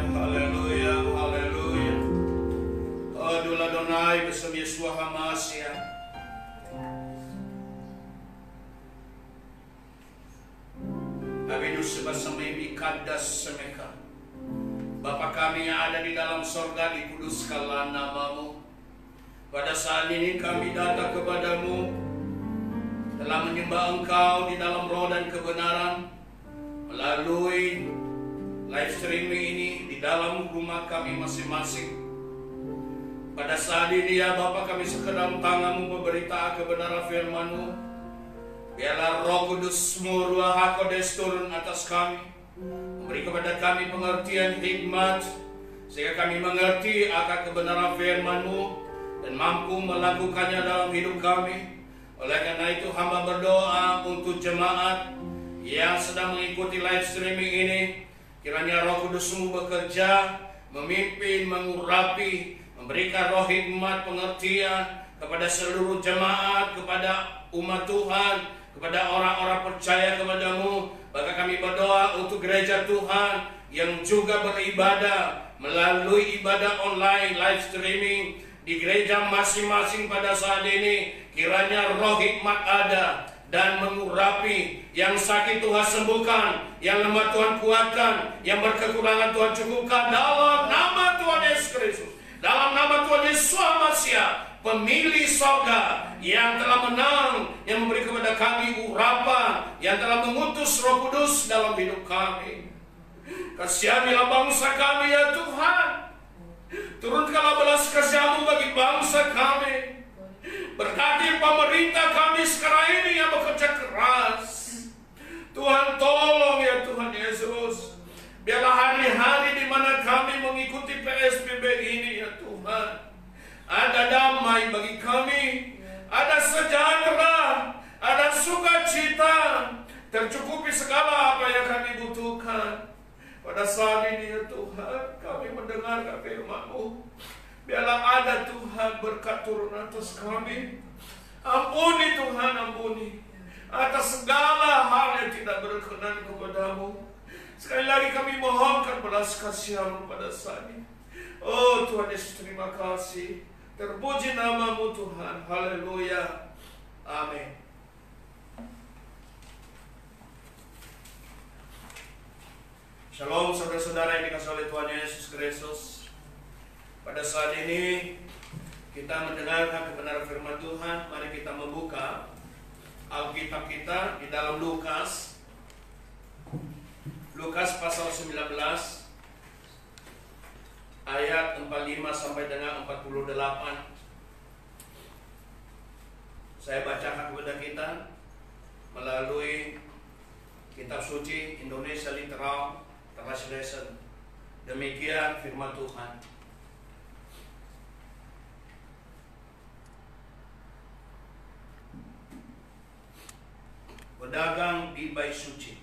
haleluya, haleluya. Adul Adonai besem Yeshua HaMashiach. Abinus sebasami kadas semeka. Bapa kami yang ada di dalam sorga, dikuduskanlah namamu. Pada saat ini kami datang kepadamu, telah menyembah Engkau di dalam roh dan kebenaran, melalui live streaming ini di dalam rumah kami masing-masing. Pada saat ini ya Bapa, kami sekedar tanganmu memberitakan kebenaran firman-Mu. Biarlah Roh Kudus-Mu, Ruach HaKodesh turun atas kami, memberi kepada kami pengertian hikmat, sehingga kami mengerti akan kebenaran firman-Mu dan mampu melakukannya dalam hidup kami. Oleh karena itu hamba berdoa untuk jemaat yang sedang mengikuti live streaming ini, kiranya Roh Kudus-Mu bekerja, memimpin, mengurapi, memberikan roh hikmat, pengertian kepada seluruh jemaat, kepada umat Tuhan, kepada orang-orang percaya kepadamu. Bahkan kami berdoa untuk gereja Tuhan yang juga beribadah melalui ibadah online live streaming di gereja masing-masing pada saat ini. Kiranya roh hikmat ada dan mengurapi. Yang sakit Tuhan sembuhkan, yang lemah Tuhan kuatkan, yang berkekurangan Tuhan cukupkan dalam nama Tuhan Yesus Kristus, dalam nama Tuhan Yesus HaMashiach, pemilih sorga yang telah menang, yang memberi kepada kami urapan, yang telah mengutus Roh Kudus dalam hidup kami. Kasihanilah bangsa kami ya Tuhan. Turunkanlah belas kasih-Mu bagi bangsa kami. Berkati pemerintah kami sekarang ini yang bekerja keras. Tuhan tolong ya Tuhan Yesus. Biarlah hari-hari di mana kami mengikuti PSBB ini ya Tuhan, ada damai bagi kami, ada sejahtera, ada sukacita, tercukupi segala apa yang kami butuhkan. Pada saat ini ya Tuhan, kami mendengarkan firman-Mu. Biarlah ada Tuhan berkat turun atas kami. Ampuni Tuhan, ampuni atas segala hal yang tidak berkenan kepada-Mu. Sekali lagi kami mohonkan belas kasih-Mu pada saat ini. Oh Tuhan Yesus, terima kasih. Terpuji nama-Mu Tuhan. Haleluya. Amin. Shalom saudara-saudara yang dikasihi oleh Tuhan Yesus Kristus. Pada saat ini kita mendengarkan kebenaran firman Tuhan. Mari kita membuka Alkitab kita di dalam Lukas pasal 19 ayat 45 sampai dengan 48. Saya bacakan kepada kita melalui kitab suci Indonesia Literal Translation. Demikian firman Tuhan. Pedagang di bait suci.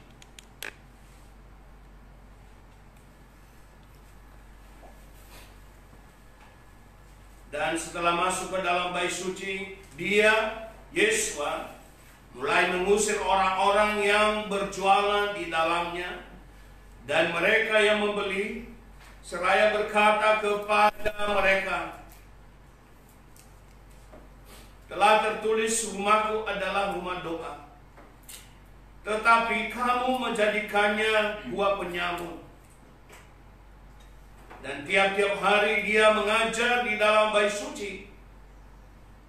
Dan setelah masuk ke dalam bait suci, dia, Yesua, mulai mengusir orang-orang yang berjualan di dalamnya dan mereka yang membeli, seraya berkata kepada mereka, telah tertulis rumahku adalah rumah doa, tetapi kamu menjadikannya gua penyamun. Dan tiap-tiap hari dia mengajar di dalam bait suci.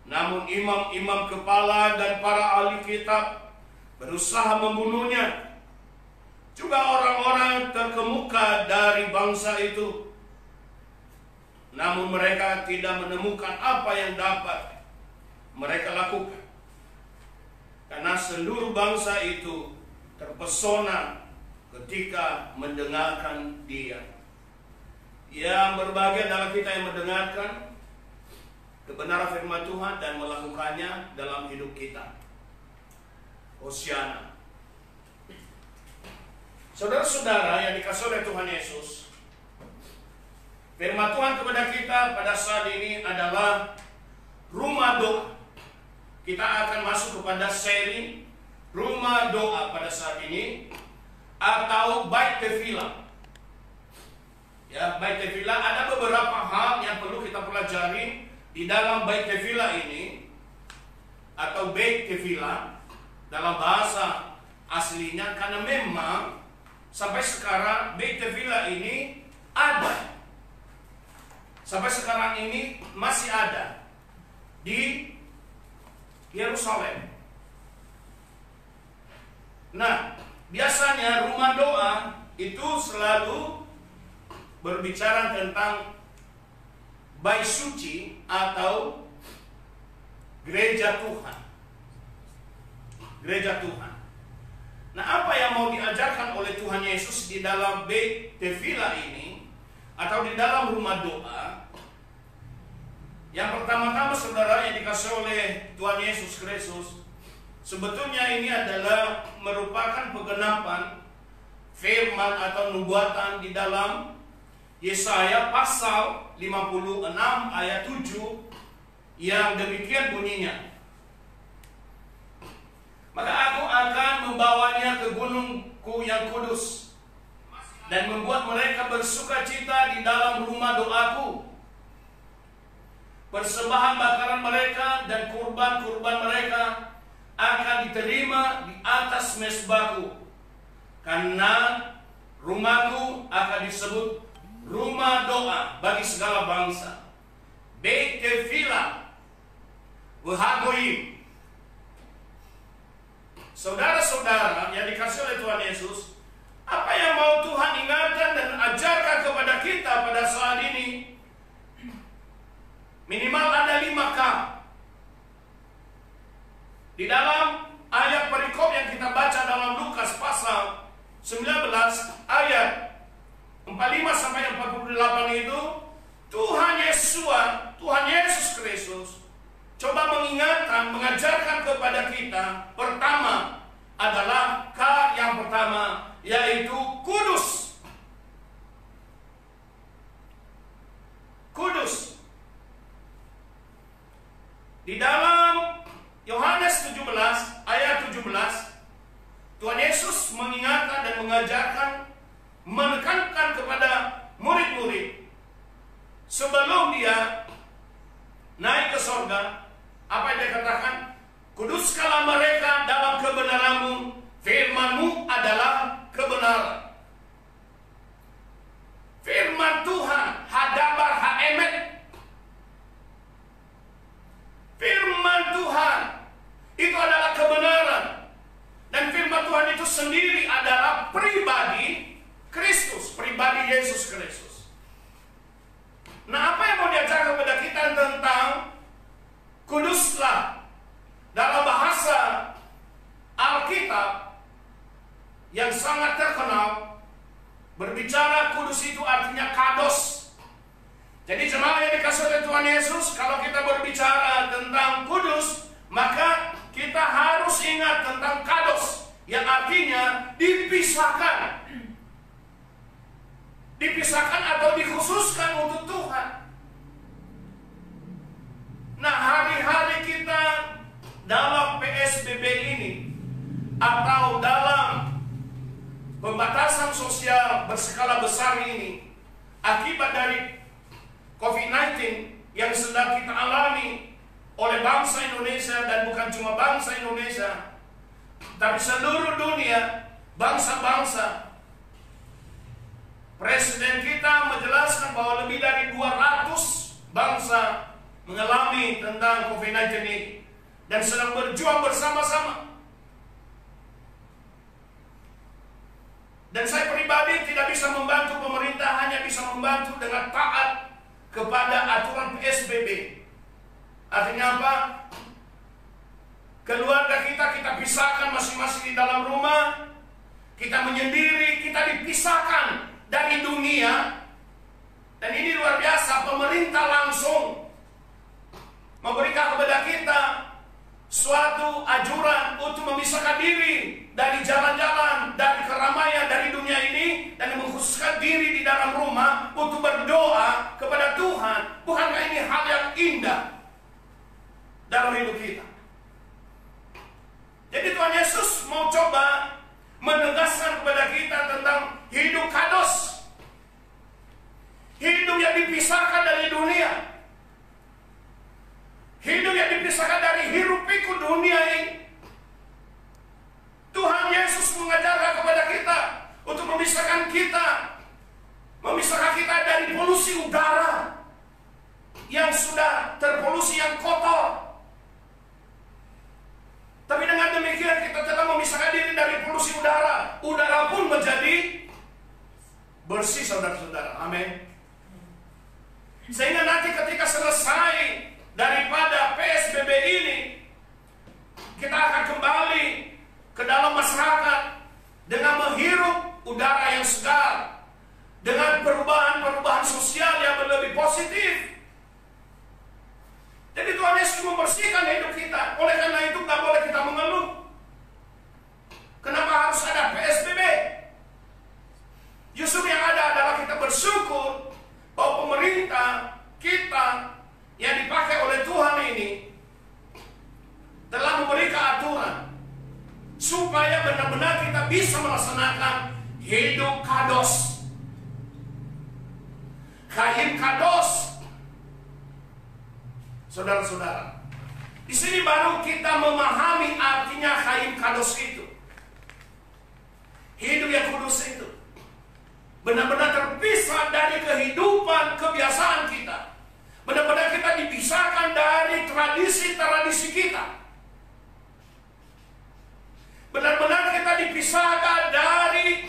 Namun imam-imam kepala dan para ahli kitab berusaha membunuhnya. Juga orang-orang terkemuka dari bangsa itu. Namun mereka tidak menemukan apa yang dapat mereka lakukan. Karena seluruh bangsa itu terpesona ketika mendengarkan dia. Yang berbahagia adalah kita yang mendengarkan kebenaran firman Tuhan dan melakukannya dalam hidup kita. Hosiana. Saudara-saudara yang dikasihi oleh Tuhan Yesus, firman Tuhan kepada kita pada saat ini adalah rumah doa. Kita akan masuk kepada seri rumah doa pada saat ini, atau bait tefilah. Ya, Ya, bait tefilah ada beberapa hal yang perlu kita pelajari di dalam bait tefilah ini, atau bait tefilah dalam bahasa aslinya, karena memang sampai sekarang bait tefilah ini ada. Sampai sekarang ini masih ada di Yerusalem. Nah, biasanya rumah doa itu selalu berbicara tentang bait suci atau gereja Tuhan. Gereja Tuhan. Nah, apa yang mau diajarkan oleh Tuhan Yesus di dalam bait tefilah ini atau di dalam rumah doa? Yang pertama-tama, saudara, yang dikasih oleh Tuhan Yesus Kristus, sebetulnya ini adalah merupakan penggenapan firman atau nubuatan di dalam Yesaya pasal 56 ayat 7 yang demikian bunyinya. Maka aku akan membawanya ke gunungku yang kudus dan membuat mereka bersukacita di dalam rumah doaku. Persembahan bakaran mereka dan kurban-kurban mereka akan diterima di atas mezbahku, karena rumahku akan disebut rumah doa bagi segala bangsa. Beit tefilah v'hagoyim. Saudara-saudara yang dikasih oleh Tuhan Yesus, apa yang mau Tuhan ingatkan dan ajarkan kepada kita pada saat ini? Minimal ada 5K di dalam ayat perikop yang kita baca dalam Lukas pasal 19 ayat 45 sampai 48 itu. Tuhan Yesus Kristus coba mengingatkan, mengajarkan kepada kita. Pertama adalah K yang pertama, yaitu kudus. Kudus. Di dalam Yohanes 17 ayat 17, Tuhan Yesus mengingatkan dan mengajarkan, menekankan kepada murid-murid sebelum dia naik ke sorga. Apa yang dia katakan? Kuduskanlah mereka dalam kebenaran-Mu, firman-Mu adalah kebenaran. Firman Tuhan hadabar haemet. Firman Tuhan itu adalah kebenaran, dan firman Tuhan itu sendiri adalah pribadi Kristus, pribadi Yesus Kristus. Nah, apa yang mau diajarkan kepada kita tentang kuduslah? Dalam bahasa Alkitab yang sangat terkenal, berbicara kudus itu artinya kados. Jadi jemaah yang dikasih oleh Tuhan Yesus, kalau kita berbicara tentang kudus, maka kita harus ingat tentang kados, yang artinya dipisahkan. Dipisahkan atau dikhususkan untuk Tuhan. Nah, hari-hari kita dalam PSBB ini atau dalam pembatasan sosial berskala besar ini, akibat dari COVID-19 yang sedang kita alami oleh bangsa Indonesia, dan bukan cuma bangsa Indonesia, tapi seluruh dunia, bangsa-bangsa. Presiden kita menjelaskan bahwa lebih dari 200 bangsa mengalami tentang COVID-19 ini dan sedang berjuang bersama-sama. Dan saya pribadi tidak bisa membantu pemerintah, hanya bisa membantu dengan taat kepada aturan PSBB. Artinya apa? Keluarga kita pisahkan masing-masing di dalam rumah, kita menyendiri, kita dipisahkan dari dunia. Dan ini luar biasa, pemerintah langsung memberikan kepada kita suatu anjuran untuk memisahkan diri dari jalan-jalan, dari keramaian, dari dunia ini, dan mengkhususkan diri di dalam rumah untuk berdoa kepada Tuhan. Bukankah ini hal yang indah dalam hidup kita? Jadi Tuhan Yesus mau coba menegaskan kepada kita tentang hidup kados. polusi udara yang sudah terpolusi, yang kotor. Tapi dengan demikian kita telah memisahkan diri dari polusi udara. Udara pun menjadi bersih, saudara-saudara. Amin. Sehingga nanti ketika selesai daripada PSBB ini, kita akan kembali ke dalam masyarakat dengan menghirup udara yang segar, dengan perubahan-perubahan sosial yang lebih positif. Jadi Tuhan Yesus membersihkan hidup kita. Oleh karena itu nggak boleh kita mengeluh. Kenapa harus ada PSBB? Justru yang ada adalah kita bersyukur bahwa pemerintah kita yang dipakai oleh Tuhan ini telah memberikan aturan supaya benar-benar kita bisa melaksanakan hidup kados. Kaim kados. Saudara-saudara, di sini baru kita memahami artinya kaim kados itu. Hidup yang kudus itu benar-benar terpisah dari kehidupan kebiasaan kita. Benar-benar kita dipisahkan dari tradisi-tradisi kita. Benar-benar kita dipisahkan dari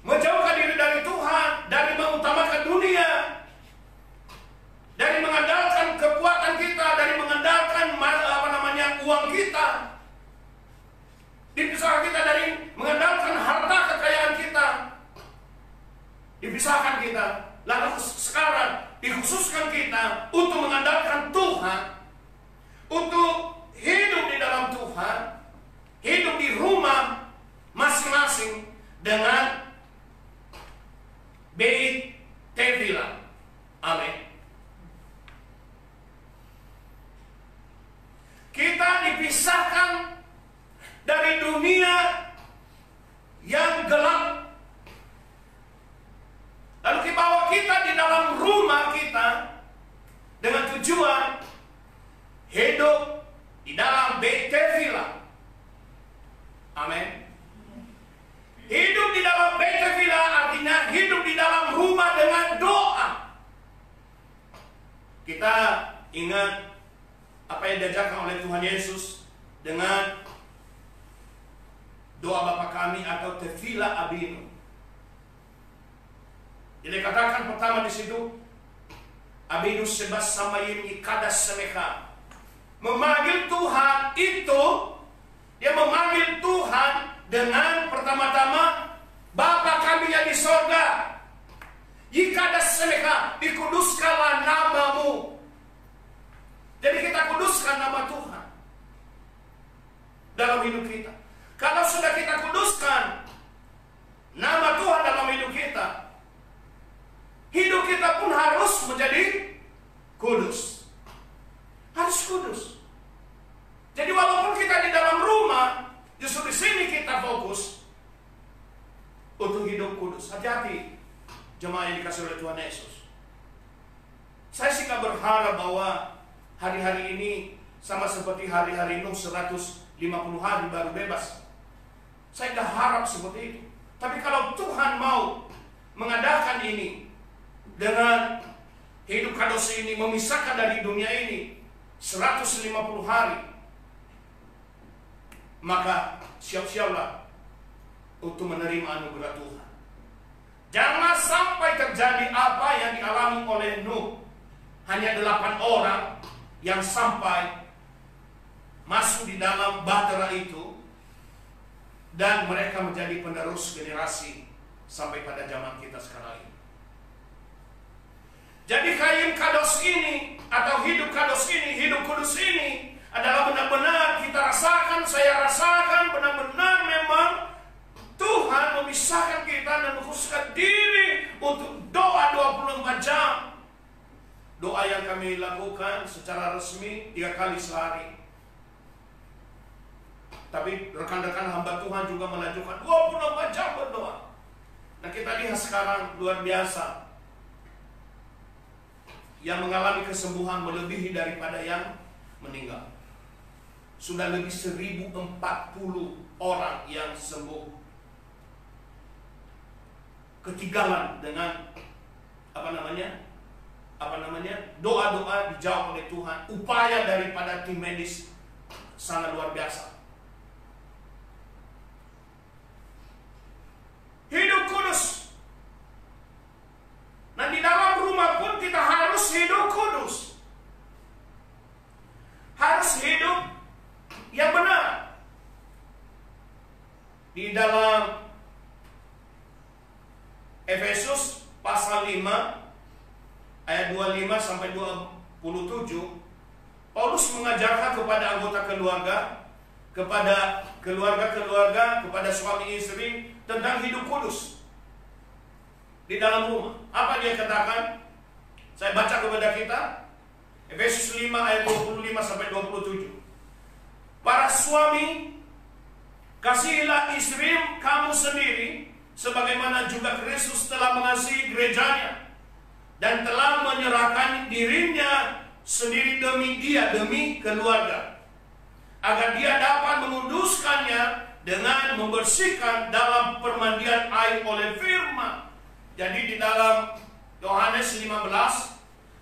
menjauhkan diri dari Tuhan, dari mengutamakan dunia, dari mengandalkan kekuatan kita, dari mengandalkan uang kita. Dipisahkan kita dari mengandalkan harta kekayaan kita. Dipisahkan kita. Lalu sekarang dikhususkan kita untuk mengandalkan Tuhan, untuk hidup di dalam Tuhan, hidup di rumah masing-masing dengan Beit Tevilah. Amin. Kita dipisahkan dari dunia yang gelap. Lalu dibawa kita di dalam rumah kita dengan tujuan hidup di dalam Beit Tevilah. Amin. Hidup di dalam Beit Tevilah artinya hidup di dalam rumah dengan doa. Kita ingat apa yang diajarkan oleh Tuhan Yesus dengan doa Bapa kami atau Tevilah Abinu. Jadi katakan pertama di situ, Abinu sebas samayim ikadas semeka. Memanggil Tuhan itu, dia memanggil Tuhan dengan pertama-tama Bapa kami yang di sorga. Ikadas semeka, dikuduskanlah namamu. Jadi kita kuduskan nama Tuhan dalam hidup kita. Kalau sudah kita kuduskan nama Tuhan dalam hidup kita pun harus menjadi kudus. Harus kudus. Jadi walaupun kita di dalam rumah, justru di sini kita fokus untuk hidup kudus. Hati-hati jemaah yang dikasih oleh Tuhan Yesus. Saya sih gak berharap bahwa hari-hari ini sama seperti hari-hari Nuh 150 hari baru bebas. Saya gak harap seperti itu. Tapi kalau Tuhan mau mengadakan ini dengan hidup kados ini, memisahkan dari dunia ini 150 hari, maka siap-siaplah untuk menerima anugerah Tuhan. Jangan sampai terjadi apa yang dialami oleh Nuh. Hanya 8 orang yang sampai masuk di dalam bahtera itu, dan mereka menjadi penerus generasi sampai pada zaman kita sekarang ini. Jadi kaim kados ini atau hidup kados ini, hidup kudus ini adalah benar-benar kita rasakan, saya rasakan benar-benar memang Tuhan memisahkan kita dan mengkhususkan diri untuk doa 24 jam. Doa yang kami lakukan secara resmi 3 kali sehari. Tapi rekan-rekan hamba Tuhan juga melanjutkan 24 jam berdoa. Nah kita lihat sekarang luar biasa. Yang mengalami kesembuhan melebihi daripada yang meninggal. Sudah lebih 1040 orang yang sembuh. Ketinggalan dengan doa-doa dijawab oleh Tuhan. Upaya daripada tim medis sangat luar biasa. Hidup kudus. Nah, di dalam rumah pun kita harus hidup kudus. Harus hidup yang benar. Di dalam Efesus pasal 5 ayat 25 sampai 27, Paulus mengajarkan kepada anggota keluarga, kepada suami istri tentang hidup kudus di dalam rumah. Apa dia katakan? Saya baca kepada kita Efesus 5 ayat 25 sampai 27. Para suami, kasihilah istri kamu sendiri sebagaimana juga Kristus telah mengasihi gerejanya dan telah menyerahkan dirinya sendiri demi keluarga, agar dia dapat menguduskannya dengan membersihkan dalam permandian air oleh firman. Jadi di dalam Yohanes 15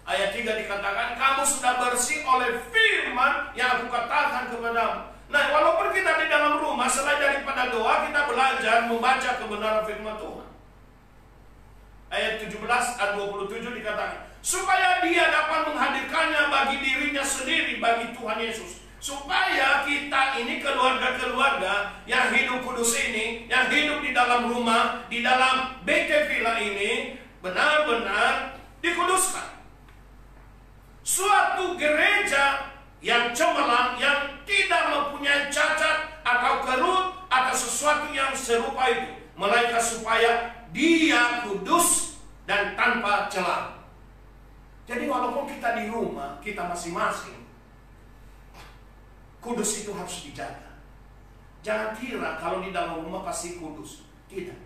ayat 3 dikatakan, kamu sudah bersih oleh firman yang aku katakan kepadamu. Nah, walaupun kita di dalam rumah, selain daripada doa, kita belajar membaca kebenaran firman Tuhan. Ayat 17 ayat 27 dikatakan, supaya dia dapat menghadirkannya bagi dirinya sendiri, bagi Tuhan Yesus. Supaya kita ini keluarga-keluarga yang hidup kudus ini, yang hidup di dalam rumah, di dalam BT Villa ini, benar-benar dikuduskan. Suatu gereja yang cemerlang, yang tidak mempunyai cacat atau kerut atau sesuatu yang serupa itu, melainkan supaya dia kudus dan tanpa celah. Jadi walaupun kita di rumah kita masing-masing, kudus itu harus dijaga. Jangan kira kalau di dalam rumah pasti kudus. Tidak.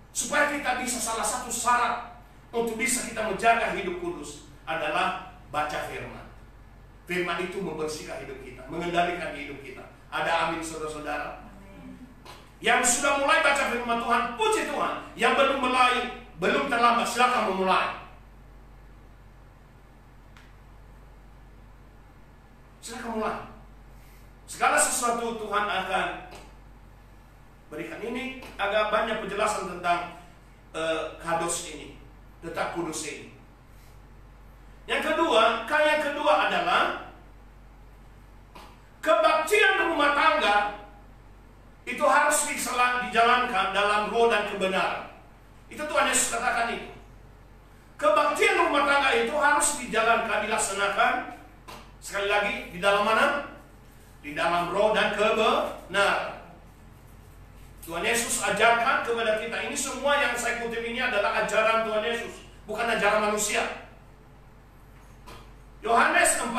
Supaya kita bisa, salah satu syarat untuk bisa kita menjaga hidup kudus adalah baca firman. Firman itu membersihkan hidup kita, mengendalikan hidup kita. Ada amin saudara-saudara? Yang sudah mulai baca firman Tuhan, puji Tuhan. Yang belum mulai, belum terlambat, silakan memulai. Silakan mulai. Segala sesuatu Tuhan akan berikan. Ini agak banyak penjelasan tentang kados ini, tentang kudus ini. Yang kedua adalah kebaktian rumah tangga itu harus dijalankan dalam roh dan kebenaran. Itu Tuhan Yesus katakan itu. Kebaktian rumah tangga itu harus dijalankan, dilaksanakan. Sekali lagi, di dalam mana? Di dalam roh dan kebenaran. Tuhan Yesus ajarkan kepada kita. Ini semua yang saya kutip ini adalah ajaran Tuhan Yesus, bukan ajaran manusia. Yohanes 4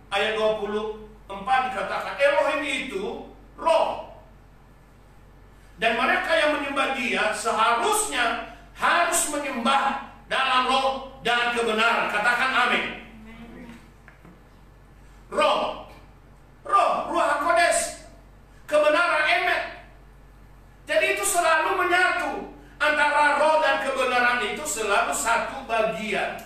ayat 24 dikatakan, Elohim itu roh, dan mereka yang menyembah dia seharusnya harus menyembah dalam roh dan kebenaran. Katakan amin. Roh Ruach HaKodes, kebenaran emet. Jadi itu selalu menyatu. Antara roh dan kebenaran itu selalu satu bagian.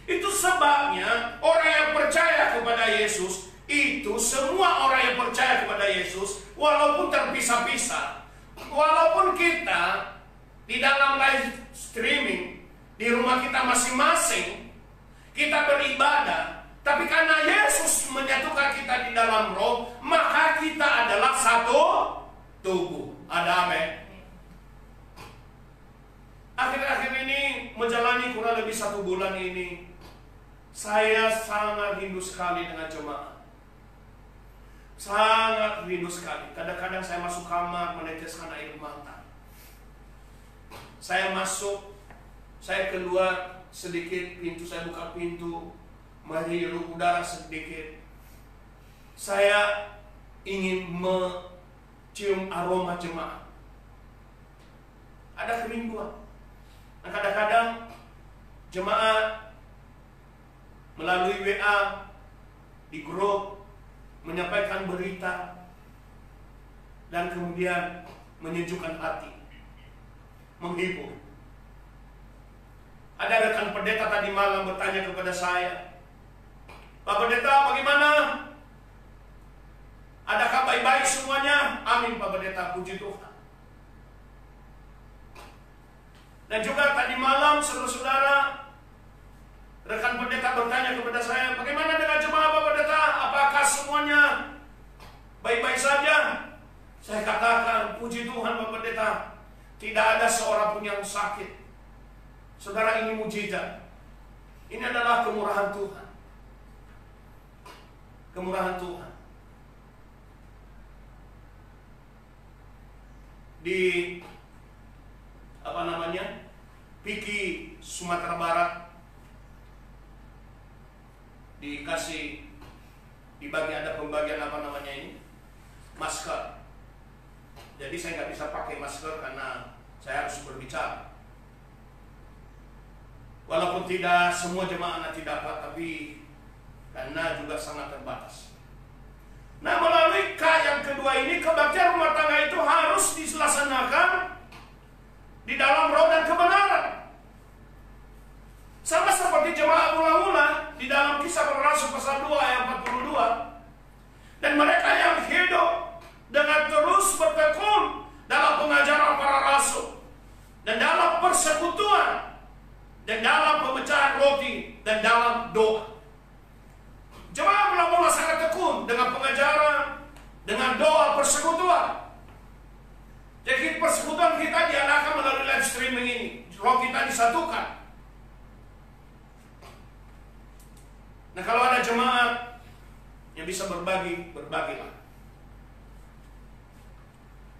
Itu sebabnya orang yang percaya kepada Yesus, itu semua orang yang percaya kepada Yesus, walaupun terpisah-pisah, walaupun kita di dalam live streaming di rumah kita masing-masing, kita beribadah, tapi karena Yesus menyatukan kita di dalam roh, maka kita adalah satu tubuh. Ada amin. Akhir-akhir ini menjalani kurang lebih 1 bulan ini, saya sangat rindu sekali dengan jemaat. Sangat rindu sekali. Kadang-kadang saya masuk kamar meneteskan air mata. Saya masuk, saya keluar sedikit pintu, saya buka pintu, menghirup udara sedikit. Saya ingin mencium aroma jemaat. Ada kerinduan. Nah, kadang-kadang jemaat melalui WA di grup menyampaikan berita dan kemudian menyejukkan hati, menghibur. Ada rekan pendeta tadi malam bertanya kepada saya, Pak Pendeta bagaimana? Adakah baik-baik semuanya? Amin Pak Pendeta, puji Tuhan. Dan juga tadi malam saudara-saudara, rekan pendeta bertanya kepada saya, bagaimana dengan jemaah Pak Pendeta? Apakah semuanya baik-baik saja? Saya katakan, puji Tuhan Pak Pendeta, tidak ada seorang pun yang sakit. Saudara, ini mujizat. Ini adalah kemurahan Tuhan. Kemurahan Tuhan. Di Piki, Sumatera Barat, ada pembagian masker. Jadi saya nggak bisa pakai masker karena saya harus berbicara. Walaupun tidak semua jemaah nanti dapat, tapi karena juga sangat terbatas. Nah, melalui K yang kedua ini, kebaktian rumah tangga itu harus dilaksanakan di dalam roh dan kebenaran. Sama seperti jemaat mula-mula di dalam Kisah Para Rasul pasal 2 ayat 42. Dan mereka yang hidup dengan terus bertekun dalam pengajaran para rasul, dan dalam persekutuan, dan dalam pemecahan roti, dan dalam doa. Jemaat mula-mula sangat tekun dengan pengajaran, dengan doa, persekutuan. Jadi persekutuan kita diadakan melalui live streaming ini. Roh kita disatukan. Nah, kalau ada jemaat yang bisa berbagi, berbagilah.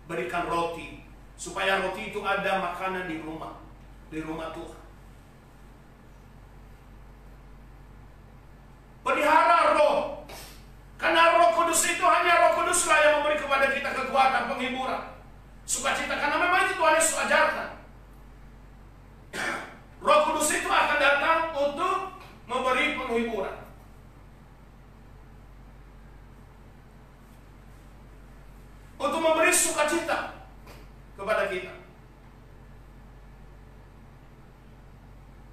Berikan roti, supaya roti itu ada makanan di rumah Tuhan. Pelihara roh, karena Roh Kudus itu hanya Roh Kuduslah yang memberi kepada kita kekuatan, penghiburan, sukacita, karena memang itu Tuhan Yesus ajarkan. Roh Kudus itu akan datang untuk memberi penghiburan, untuk memberi sukacita kepada kita.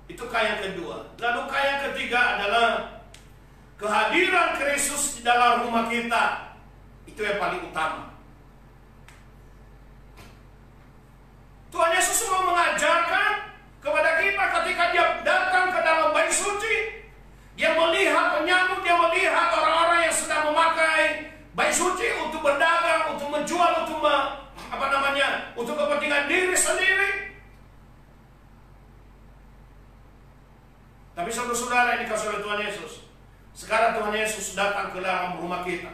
Itu kaya yang kedua. Lalu kaya yang ketiga adalah kehadiran Kristus di dalam rumah kita. Itu yang paling utama. Tuhan Yesus mau mengajarkan kepada kita ketika dia datang ke dalam bait suci. Dia melihat penyambut, dia melihat orang-orang yang sedang memakai bait suci untuk berdagang, untuk menjual, untuk kepentingan diri sendiri. Tapi saudara-saudara yang dikasihi oleh Tuhan Yesus, sekarang Tuhan Yesus datang ke dalam rumah kita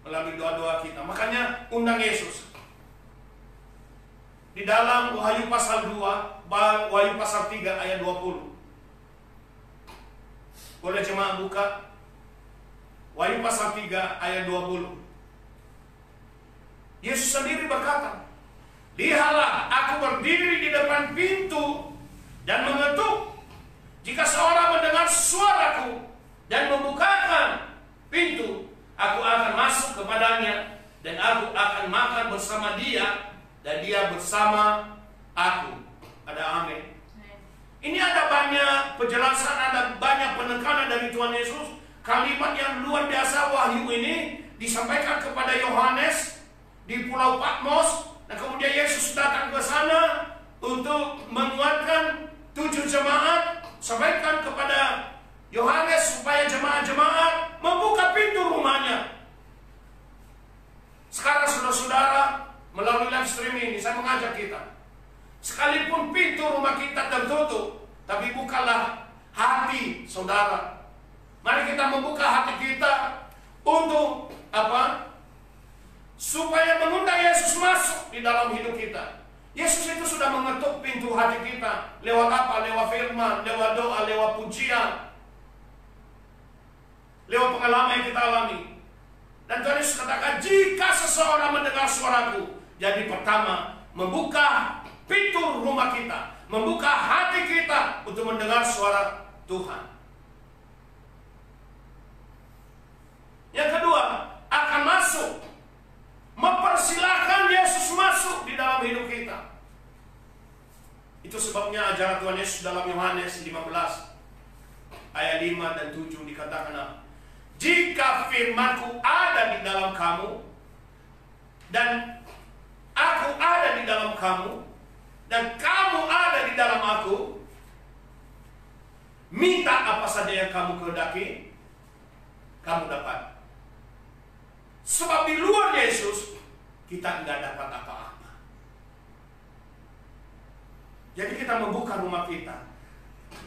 melalui doa-doa kita. Makanya undang Yesus. Di dalam Wahyu pasal 2, Wahyu pasal 3 ayat 20. Boleh jemaah buka Wahyu pasal 3 ayat 20. Yesus sendiri berkata, "Lihatlah, aku berdiri di depan pintu dan mengetuk. Jika seorang mendengar suaraku dan membukakan pintu, aku akan masuk kepadanya, dan aku akan makan bersama dia, dan dia bersama aku." Ada amin. Ini ada banyak penjelasan, ada banyak penekanan dari Tuhan Yesus. Kalimat yang luar biasa Wahyu ini disampaikan kepada Yohanes di Pulau Patmos, dan kemudian Yesus datang ke sana untuk menguatkan 7 jemaat, sampaikan kepada Yohanes supaya jemaat-jemaat membuka pintu rumahnya. Sekarang saudara-saudara, melalui live streaming ini saya mengajak kita, sekalipun pintu rumah kita tertutup, tapi bukalah hati saudara. Mari kita membuka hati kita untuk apa? Supaya mengundang Yesus masuk di dalam hidup kita. Yesus itu sudah mengetuk pintu hati kita. Lewat apa? Lewat firman, lewat doa, lewat pujian, lewat pengalaman yang kita alami. Dan Tuhan Yesus katakan, jika seseorang mendengar suaraku. Jadi pertama, membuka pintu rumah kita, membuka hati kita untuk mendengar suara Tuhan. Yang kedua, akan masuk, mempersilahkan Yesus masuk di dalam hidup kita. Itu sebabnya ajaran Tuhan Yesus dalam Yohanes 15 ayat 5 dan 7 dikatakan apa? Jika firman-Ku ada di dalam kamu dan Aku ada di dalam kamu dan kamu ada di dalam Aku, minta apa saja yang kamu kehendaki, kamu dapat. Sebab di luar Yesus kita tidak dapat apa-apa. Jadi kita membuka rumah kita.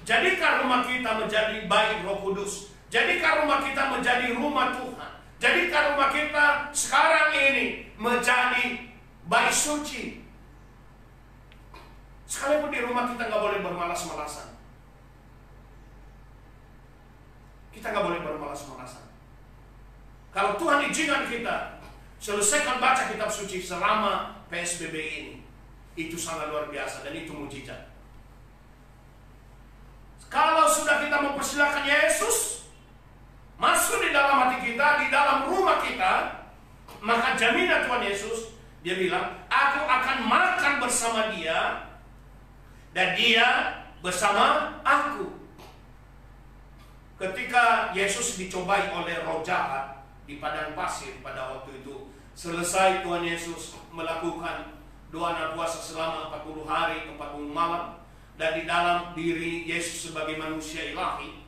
Jadikan rumah kita menjadi bait Roh Kudus. Jadikan rumah kita menjadi rumah Tuhan. Jadikan rumah kita sekarang ini menjadi bait suci. Sekalipun di rumah kita nggak boleh bermalas-malasan. Kita nggak boleh bermalas-malasan. Kalau Tuhan izinkan kita selesaikan baca kitab suci selama PSBB ini, itu sangat luar biasa dan itu mujizat. Kalau sudah kita mempersilakan Yesus masuk di dalam hati kita, di dalam rumah kita, maka jaminan Tuhan Yesus, Dia bilang, aku akan makan bersama dia dan dia bersama aku. Ketika Yesus dicobai oleh roh jahat di padang pasir pada waktu itu, selesai Tuhan Yesus melakukan doa dan puasa selama 40 hari 40 malam, dan di dalam diri Yesus sebagai manusia ilahi,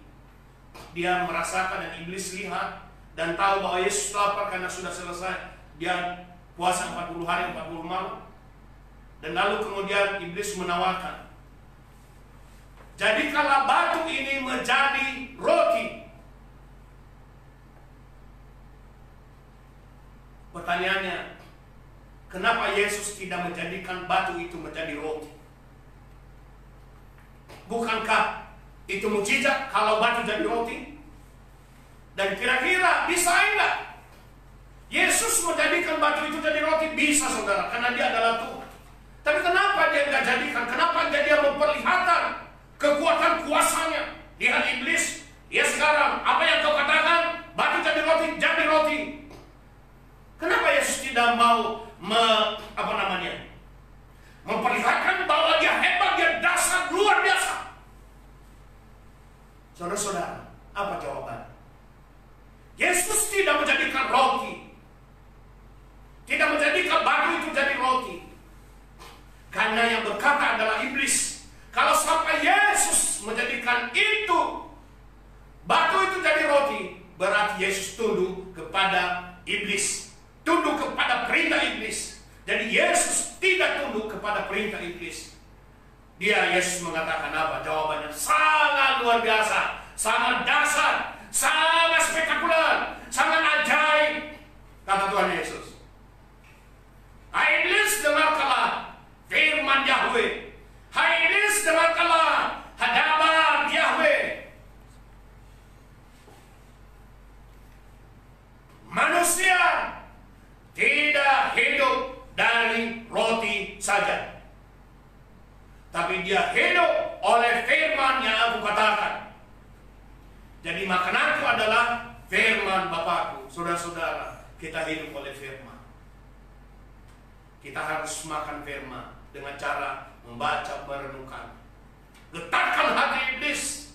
dia merasakan dan iblis lihat dan tahu bahwa Yesus lapar karena sudah selesai dia puasa 40 hari 40 malam. Dan lalu kemudian iblis menawarkan, jadikanlah batu ini menjadi roti. Pertanyaannya, kenapa Yesus tidak menjadikan batu itu menjadi roti? Bukankah itu mujizat kalau batu jadi roti? Dan kira-kira bisa enggak Yesus menjadikan batu itu jadi roti? Bisa, saudara, karena dia adalah Tuhan. Tapi kenapa dia enggak jadikan? Kenapa dia memperlihatkan kekuatan kuasanya? Lihat iblis, ya sekarang apa yang kau katakan, batu jadi roti, jadi roti. Kenapa Yesus tidak mau memperlihatkan bahwa dia hebat, dia dahsyat, luar biasa? Saudara-saudara, apa jawaban? Yesus tidak menjadikan roti, tidak menjadikan batu itu jadi roti, karena yang berkata adalah iblis. Kalau sampai Yesus menjadikan itu batu itu jadi roti, berarti Yesus tunduk kepada iblis, tunduk kepada perintah iblis. Jadi Yesus tidak tunduk kepada perintah iblis. Yesus mengatakan apa? Jawabannya sangat luar biasa, sangat dahsyat, sangat spektakuler, sangat ajaib. Kata Tuhan Yesus, hai iblis, dengarkanlah firman Yahweh. Hai iblis, dengarkanlah hadapan Yahweh. Manusia tidak hidup dari roti saja, tapi dia hidup oleh firman yang aku katakan. Jadi makananku adalah firman Bapakku. Saudara-saudara, kita hidup oleh firman. Kita harus makan firman dengan cara membaca, merenungkan. Getarkan hati iblis,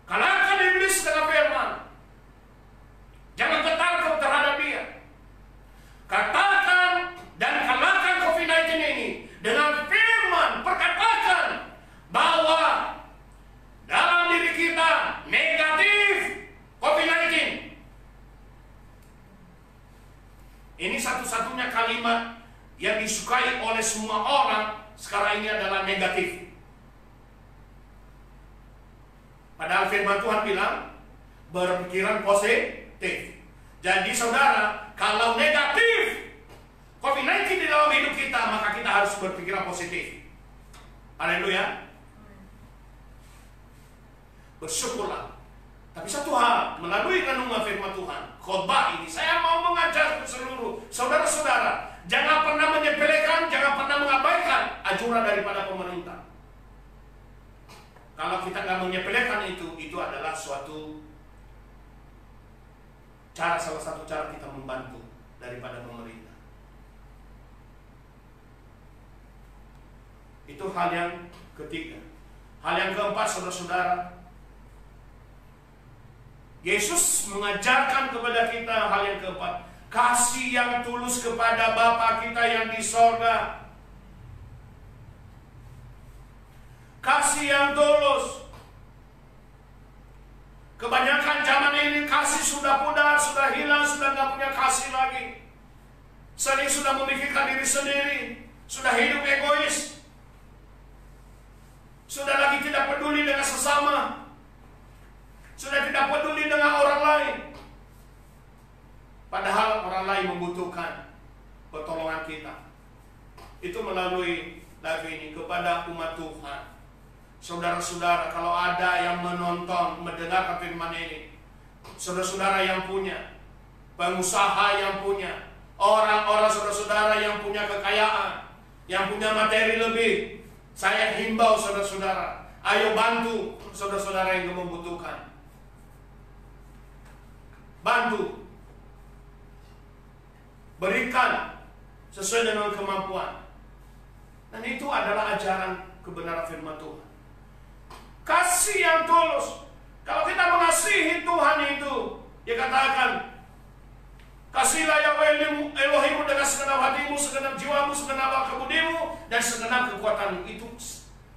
kalahkan iblis dengan firman. Jangan getar terhadap dia. Katakan dan kalahkan COVID-19 ini dengan firman. Perkatakan bahwa dalam diri kita negatif COVID-19. Ini satu-satunya kalimat yang disukai oleh semua orang sekarang ini adalah negatif. Padahal firman Tuhan bilang berpikiran positif. Jadi saudara, kalau negatif COVID-19 di dalam hidup kita, maka kita harus berpikiran positif. Haleluya. Bersyukurlah. Tapi satu hal, melalui renungan firman Tuhan, khotbah ini, saya mau mengajar ke seluruh saudara-saudara, jangan pernah menyepelekan, jangan pernah mengabaikan anjuran daripada pemerintah. Kalau kita nggak menyepelekan itu adalah suatu cara, salah satu cara kita membantu daripada pemerintah. Itu hal yang ketiga. Hal yang keempat, saudara-saudara, Yesus mengajarkan kepada kita hal yang keempat, kasih yang tulus kepada Bapa kita yang di sorga. Kasih yang tulus. Kebanyakan zaman ini kasih sudah pudar, sudah hilang, sudah nggak punya kasih lagi. Sering sudah memikirkan diri sendiri, sudah hidup egois, sudah lagi tidak peduli dengan sesama, sudah tidak peduli dengan orang lain. Padahal orang lain membutuhkan pertolongan kita. Itu melalui live ini kepada umat Tuhan. Saudara-saudara, kalau ada yang menonton, mendengar firman ini, saudara-saudara yang punya, pengusaha yang punya, orang-orang saudara-saudara yang punya kekayaan, yang punya materi lebih, saya himbau saudara-saudara, ayo bantu saudara-saudara yang membutuhkan. Bantu, berikan sesuai dengan kemampuan. Dan itu adalah ajaran kebenaran firman Tuhan. Kasih yang tulus. Kalau kita mengasihi Tuhan itu, dia katakan, kasihlah Yahweh Elohimmu dengan segenap hatimu, segenap jiwamu, segenap akal budimu, dan segenap kekuatanmu. Itu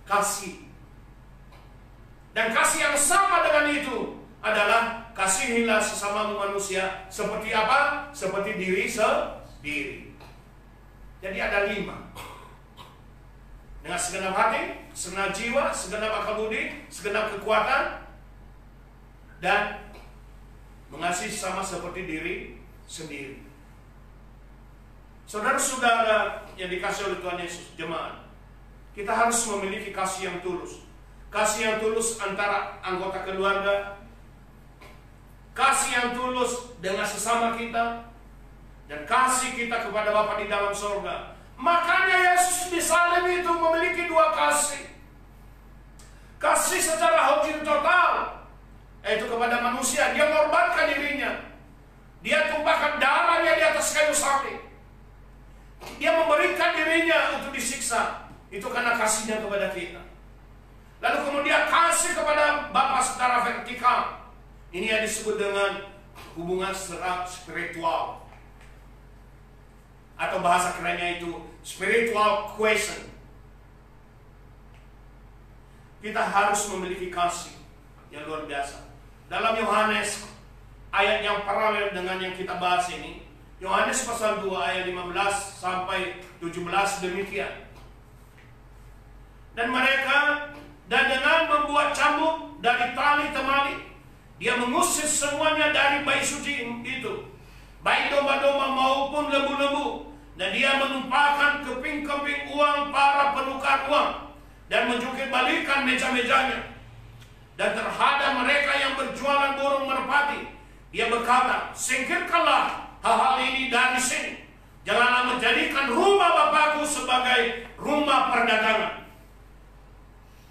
kasih. Dan kasih yang sama dengan itu adalah kasihilah sesamamu manusia seperti apa? Seperti diri sendiri. Jadi ada 5. Dengan segenap hati, segenap jiwa, segenap akal budi, segenap kekuatan, dan mengasihi sama seperti diri sendiri. Saudara-saudara yang dikasihi oleh Tuhan Yesus, jemaat, kita harus memiliki kasih yang tulus. Kasih yang tulus antara anggota keluarga, kasih yang tulus dengan sesama kita, dan kasih kita kepada Bapa di dalam sorga. Makanya Yesus di salib itu memiliki 2 kasih. Kasih secara hokin total, yaitu kepada manusia. Dia mengorbankan dirinya. Dia tumpahkan darahnya di atas kayu salib. Dia memberikan dirinya untuk disiksa. Itu karena kasihnya kepada kita. Lalu kemudian kasih kepada Bapa secara vertikal. Ini yang disebut dengan hubungan secara spiritual. Atau bahasa kerennya itu spiritual cohesion. Kita harus memiliki kasih yang luar biasa. Dalam Yohanes, ayat yang paralel dengan yang kita bahas ini, Yohanes pasal 2 ayat 15 sampai 17 demikian. Dan dengan membuat cambuk dari tali temali, dia mengusir semuanya dari bayi suci itu, baik domba-domba maupun lembu-lembu. Dan dia menumpahkan keping-keping uang para penukar uang dan menjungkir balikan meja-mejanya. Dan terhadap mereka yang berjualan burung merpati, dia berkata, singkirkanlah hal-hal ini dari sini. Janganlah menjadikan rumah Bapakku sebagai rumah perdagangan.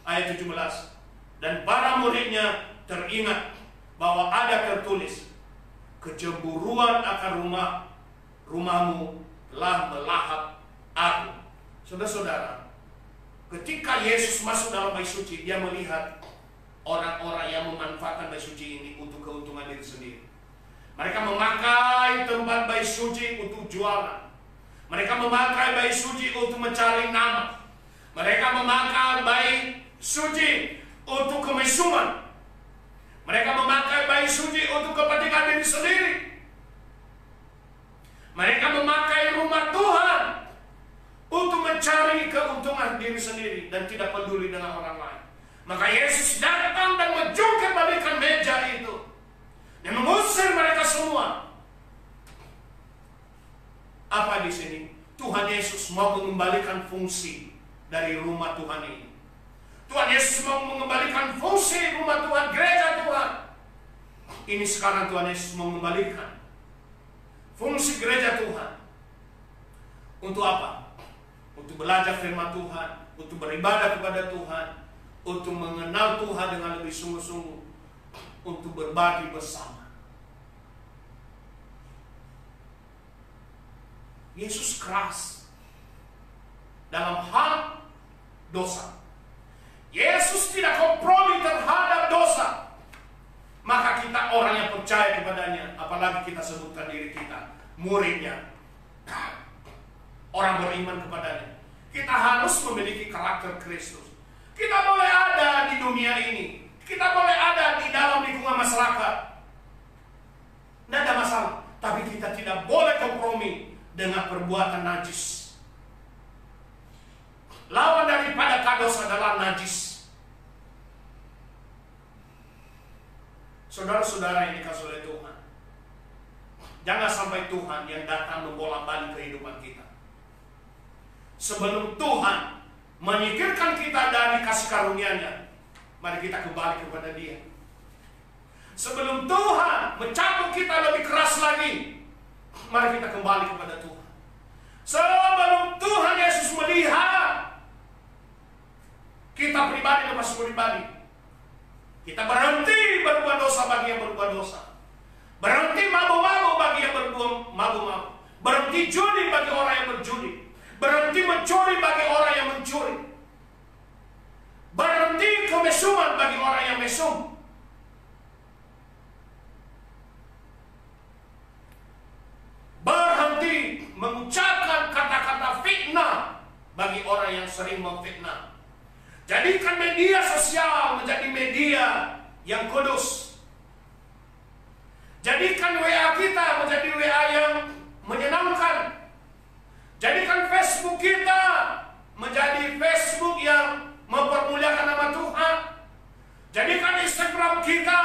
Ayat 17. Dan para muridnya teringat bahwa ada tertulis, kecemburuan akan rumahmu telah melahap aku. Saudara-saudara, ketika Yesus masuk dalam bait suci, dia melihat orang-orang yang memanfaatkan bait suci ini untuk keuntungan diri sendiri. Mereka memakai tempat bait suci untuk jualan. Mereka memakai bait suci untuk mencari nama. Mereka memakai bait suci untuk kemesuman. Mereka memakai bait suci untuk kepentingan diri sendiri. Mereka memakai rumah Tuhan untuk mencari keuntungan diri sendiri dan tidak peduli dengan orang lain. Maka Yesus datang dan menjungkir balikan meja itu dan mengusir mereka semua. Apa di sini? Tuhan Yesus mau mengembalikan fungsi dari rumah Tuhan ini. Tuhan Yesus mau mengembalikan fungsi rumah Tuhan, gereja Tuhan. Ini sekarang Tuhan Yesus mau mengembalikan fungsi gereja Tuhan. Untuk apa? Untuk belajar firman Tuhan, untuk beribadah kepada Tuhan, untuk mengenal Tuhan dengan lebih sungguh-sungguh, untuk berbagi bersama. Yesus keras dalam hal dosa. orang yang percaya kepadanya, apalagi kita sebutkan diri kita muridnya, orang beriman kepadanya. Kita harus memiliki karakter Kristus. Kita boleh ada di dunia ini, kita boleh ada di dalam lingkungan masyarakat, tidak ada masalah. Tapi kita tidak boleh kompromi dengan perbuatan najis. Lawan daripada kados adalah najis. Saudara-saudara yang dikasihi oleh Tuhan, jangan sampai Tuhan yang datang membolak-balik kehidupan kita. Sebelum Tuhan menyingkirkan kita dari kasih karunia-Nya, mari kita kembali kepada Dia. Sebelum Tuhan mencambuk kita lebih keras lagi, mari kita kembali kepada Tuhan. Sebelum Tuhan Yesus melihat kita pribadi lepas pribadi, kita berhenti berbuat dosa bagi yang berbuat dosa, berhenti mabuk-mabuk bagi yang berbuat mabuk-mabuk, berhenti judi bagi orang yang berjudi, berhenti mencuri bagi orang yang mencuri, berhenti kemesuman bagi orang yang mesum, berhenti mengucapkan kata-kata fitnah bagi orang yang sering memfitnah. Jadikan media sosial menjadi media yang kudus. Jadikan WA kita menjadi WA yang menyenangkan. Jadikan Facebook kita menjadi Facebook yang mempermuliakan nama Tuhan. Jadikan Instagram kita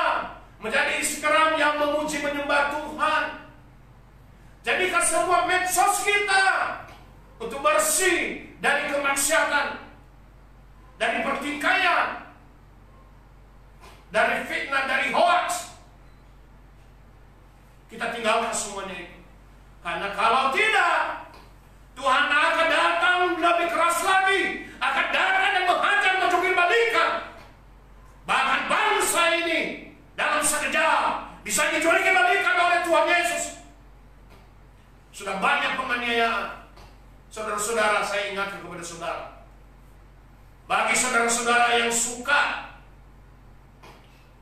menjadi Instagram yang memuji menyembah Tuhan. Jadikan semua medsos kita untuk bersih dari kemaksiatan, dari pertikaian, dari fitnah, dari hoax. Kita tinggalkan semuanya itu. Karena kalau tidak, Tuhan akan datang lebih keras lagi, akan datang dan menghajar menjungkir balikan. Bahkan bangsa ini dalam sekejap bisa dijungkir balikan oleh Tuhan Yesus. Sudah banyak penganiayaan. Saudara-saudara, saya ingatkan kepada saudara, bagi saudara-saudara yang suka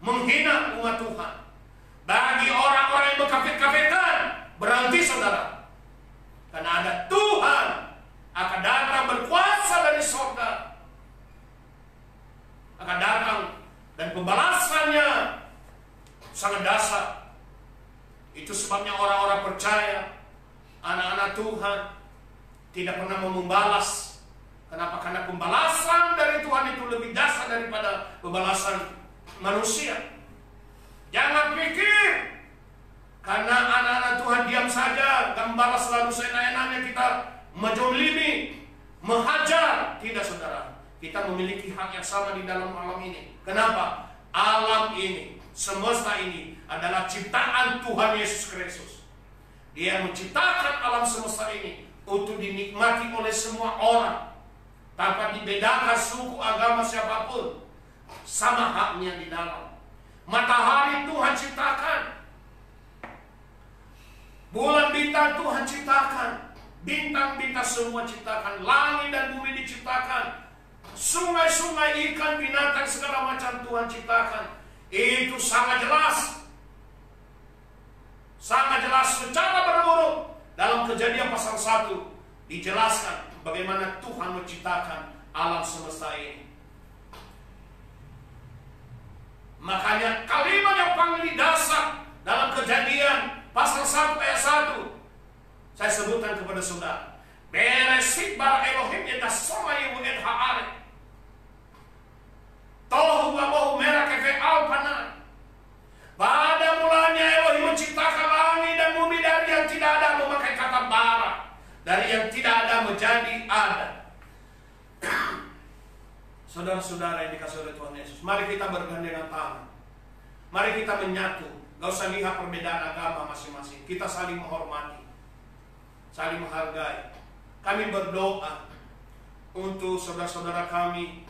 menghina umat Tuhan, bagi orang-orang yang berkafir-kafirkan, berhenti saudara. Karena ada Tuhan akan datang berkuasa dari surga, akan datang dan pembalasannya sangat dahsyat. Itu sebabnya orang-orang percaya, anak-anak Tuhan tidak pernah mau membalas. Kenapa? Karena pembalasan dari Tuhan itu lebih dahsyat daripada pembalasan manusia. Jangan pikir karena anak-anak Tuhan diam saja, dan membalas selalu seenak-enaknya kita menjolimi, menghajar. Tidak saudara, kita memiliki hak yang sama di dalam alam ini. Kenapa? Alam ini, semesta ini adalah ciptaan Tuhan Yesus Kristus. Dia menciptakan alam semesta ini untuk dinikmati oleh semua orang, tanpa dibedakan suku, agama, siapapun. Sama haknya di dalam. Matahari Tuhan ciptakan, bulan bintang Tuhan ciptakan, bintang-bintang semua ciptakan, langit dan bumi diciptakan, sungai-sungai, ikan, binatang, segala macam Tuhan ciptakan. Itu sangat jelas. Sangat jelas secara berurut. Dalam Kejadian pasal 1 dijelaskan bagaimana Tuhan menciptakan alam semesta ini. Makanya kalimat yang paling dasar dalam Kejadian pasal 1 ayat 1 saya sebutkan kepada saudara. Bereshit bara Elohim et hasamayim et haaretz tohu wabohu merah kefe alpana. Pada mulanya Elohim menciptakan langit dan bumi dari yang tidak ada, memakai kata bara, dari yang tidak ada menjadi ada. Saudara-saudara yang dikasihi oleh Tuhan Yesus, mari kita bergandengan tangan, mari kita menyatu. Gak usah lihat perbedaan agama masing-masing, kita saling menghormati, saling menghargai. Kami berdoa untuk saudara-saudara kami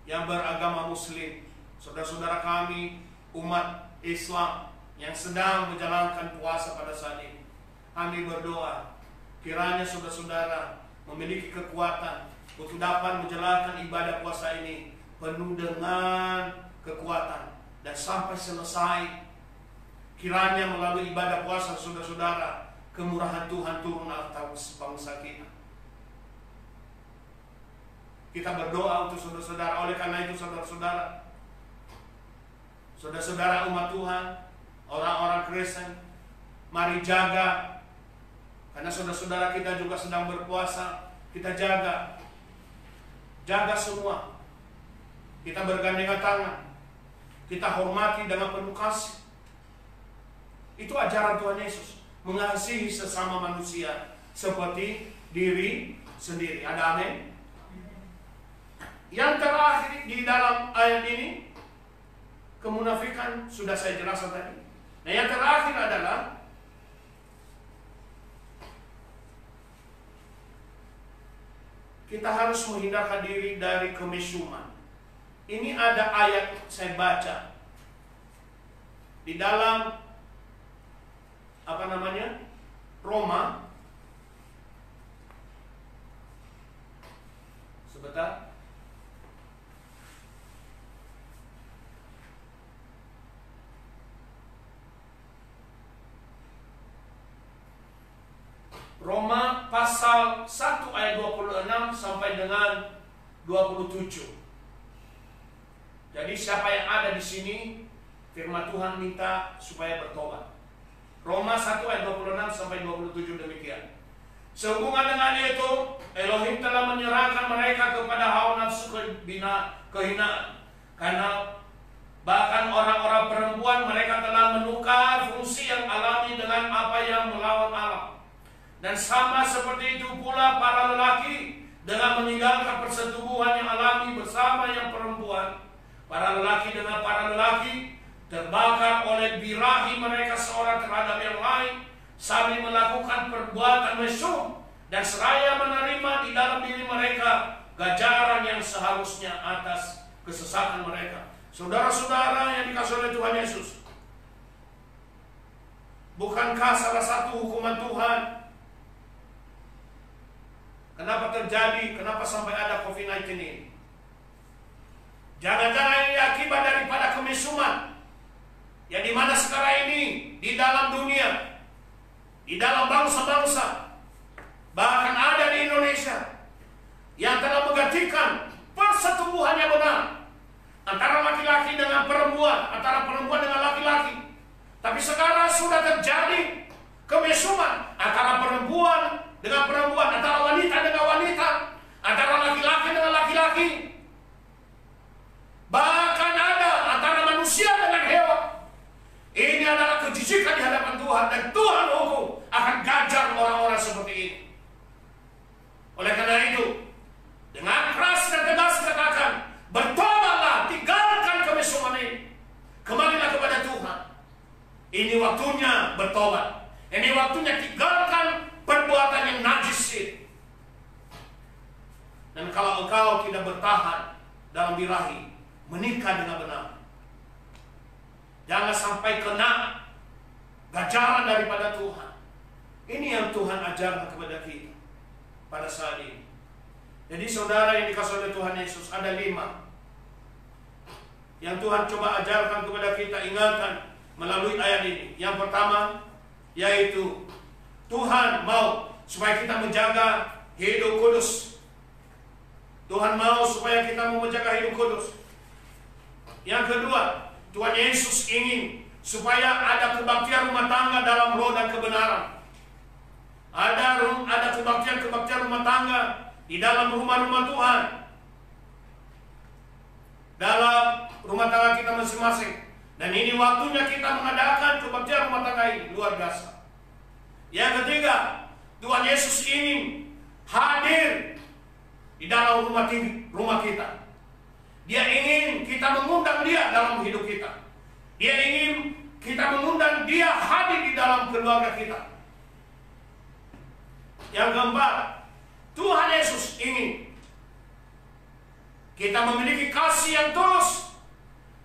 yang beragama Muslim, saudara-saudara kami umat Islam yang sedang menjalankan puasa pada saat ini. Kami berdoa kiranya saudara-saudara memiliki kekuatan untuk dapat menjalankan ibadah puasa ini penuh dengan kekuatan, Dan sampai selesai, kiranya melalui ibadah puasa saudara-saudara, kemurahan Tuhan turun atas bangsa kita. Kita berdoa untuk saudara-saudara. Oleh karena itu saudara-saudara, saudara-saudara umat Tuhan, orang-orang Kristen, mari jaga. Karena saudara-saudara kita juga sedang berpuasa, kita jaga. Jaga semua. Kita bergandengan tangan. Kita hormati dengan penuh kasih. Itu ajaran Tuhan Yesus. Mengasihi sesama manusia seperti diri sendiri. Ada amin? Yang terakhir di dalam ayat ini, kemunafikan sudah saya jelaskan tadi. Nah, yang terakhir adalah kita harus menghindarkan diri dari kemesyuman. Ini ada ayat saya baca di dalam Roma. Sebentar. Roma pasal 1 ayat 26 sampai dengan 27. Jadi siapa yang ada di sini, firman Tuhan minta supaya bertobat. Roma 1 ayat 26 sampai 27 demikian. Sehubungan dengan itu, Elohim telah menyerahkan mereka kepada hawa nafsu kehinaan. Karena bahkan orang-orang perempuan mereka telah menukar fungsi yang alami dengan apa yang melawan alam. Dan sama seperti itu pula para lelaki dengan meninggalkan persetubuhan yang alami bersama yang perempuan. Para lelaki dengan para lelaki terbakar oleh birahi mereka seorang terhadap yang lain, sambil melakukan perbuatan mesum dan seraya menerima di dalam diri mereka ganjaran yang seharusnya atas kesesatan mereka. Saudara-saudara yang dikasihi oleh Tuhan Yesus, bukankah salah satu hukuman Tuhan kenapa terjadi, kenapa sampai ada COVID-19 ini? Jangan-jangan ini akibat daripada kemesuman yang dimana sekarang ini di dalam dunia, di dalam bangsa-bangsa, bahkan ada di Indonesia yang telah menggantikan persetubuhan yang benar antara laki-laki dengan perempuan, antara perempuan dengan laki-laki. Tapi sekarang sudah terjadi kemesuman antara perempuan dengan perempuan, antara wanita dengan wanita, antara laki-laki dengan laki-laki. Bahkan ada antara manusia dengan hewan. Ini adalah kejijikan di hadapan Tuhan, dan Tuhan hukum akan gajar orang-orang seperti ini. Oleh karena itu, dengan keras dan tegas katakan, bertobatlah, tinggalkan kemesuman ini, kembalilah kepada Tuhan. Ini waktunya bertobat. Ini waktunya tinggalkan perbuatan yang najis ini. Dan kalau engkau tidak bertahan dalam birahi, menikah dengan benar, jangan sampai kena ganjaran daripada Tuhan. Ini yang Tuhan ajarkan kepada kita pada saat ini. Jadi saudara yang dikasihi oleh Tuhan Yesus, ada 5 yang Tuhan coba ajarkan kepada kita, ingatkan melalui ayat ini. Yang pertama, yaitu Tuhan mau supaya kita menjaga hidup kudus. Tuhan mau supaya kita menjaga hidup kudus. Yang kedua, Tuhan Yesus ingin supaya ada kebaktian rumah tangga dalam roh dan kebenaran. Ada kebaktian rumah tangga di dalam rumah-rumah Tuhan, dalam rumah tangga kita masing-masing. Dan ini waktunya kita mengadakan kebaktian rumah tangga ini, luar biasa. Yang ketiga, Tuhan Yesus ingin hadir di dalam rumah kita. Dia ingin kita mengundang dia dalam hidup kita. Dia ingin kita mengundang dia hadir di dalam keluarga kita. Yang keempat, Tuhan Yesus ingin kita memiliki kasih yang tulus,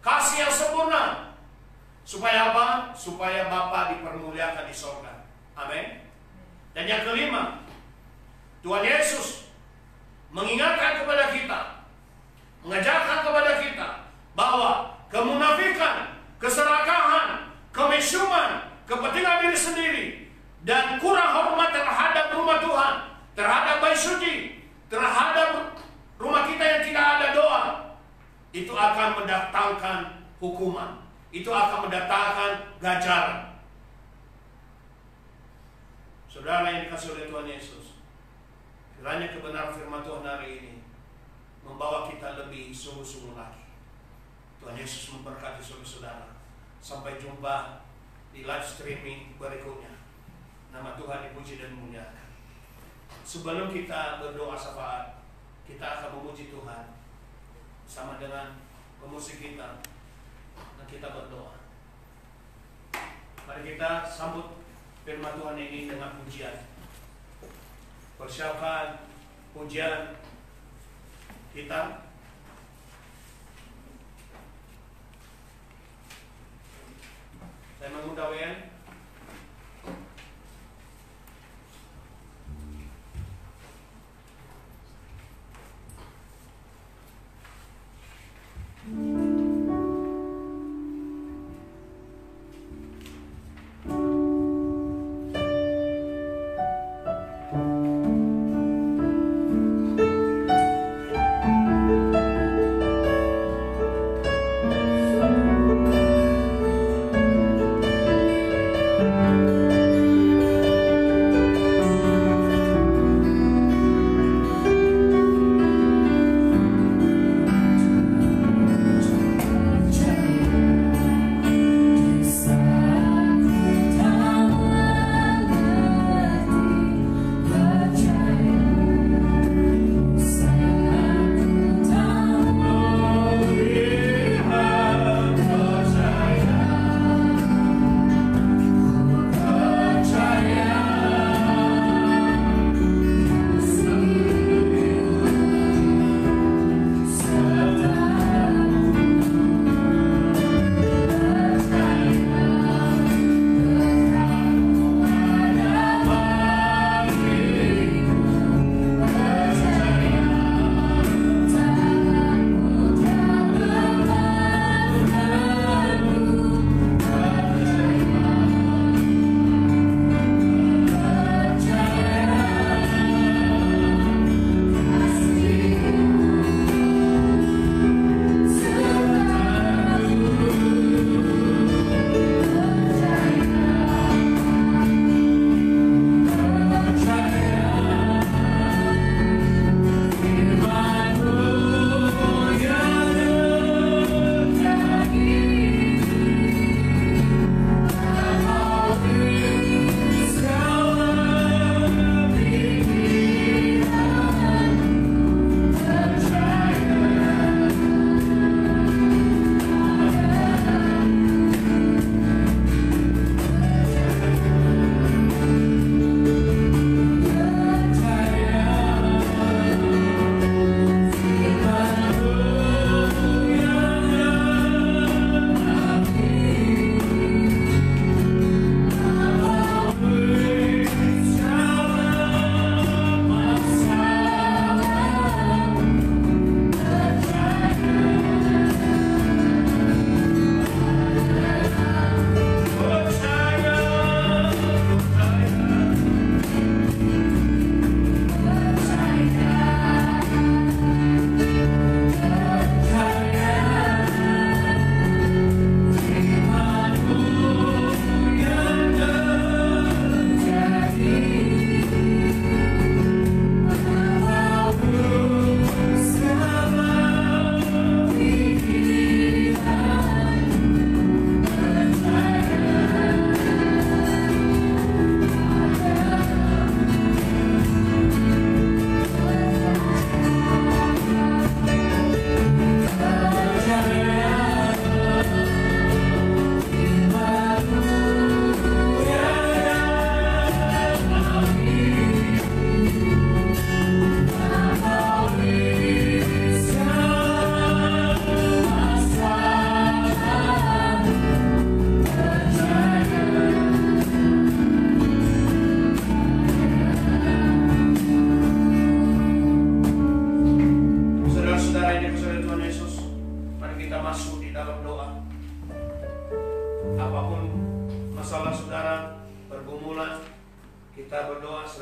kasih yang sempurna. Supaya apa? Supaya Bapa dipermuliakan di sorga. Amin. Dan yang kelima, Tuhan Yesus mengingatkan kepada kita, mengajarkan kepada kita bahwa kemunafikan keserakahan, kemesyuman, kepentingan diri sendiri, dan kurang hormat terhadap rumah Tuhan, terhadap bait suci, terhadap rumah kita yang tidak ada doa, itu akan mendatangkan hukuman, itu akan mendatangkan ganjaran. Saudara yang dikasihi oleh Tuhan Yesus, kiranya kebenaran firman Tuhan hari ini membawa kita lebih sungguh-sungguh lagi. Tuhan Yesus memberkati saudara. Sampai jumpa di live streaming berikutnya. Nama Tuhan dipuji dan dimuliakan. Sebelum kita berdoa syafaat, kita akan memuji Tuhan sama dengan pemusik kita, dan kita berdoa. Mari kita sambut firman Tuhan ini dengan pujian. Persiapkan pujian kita. Saya mengundang WN.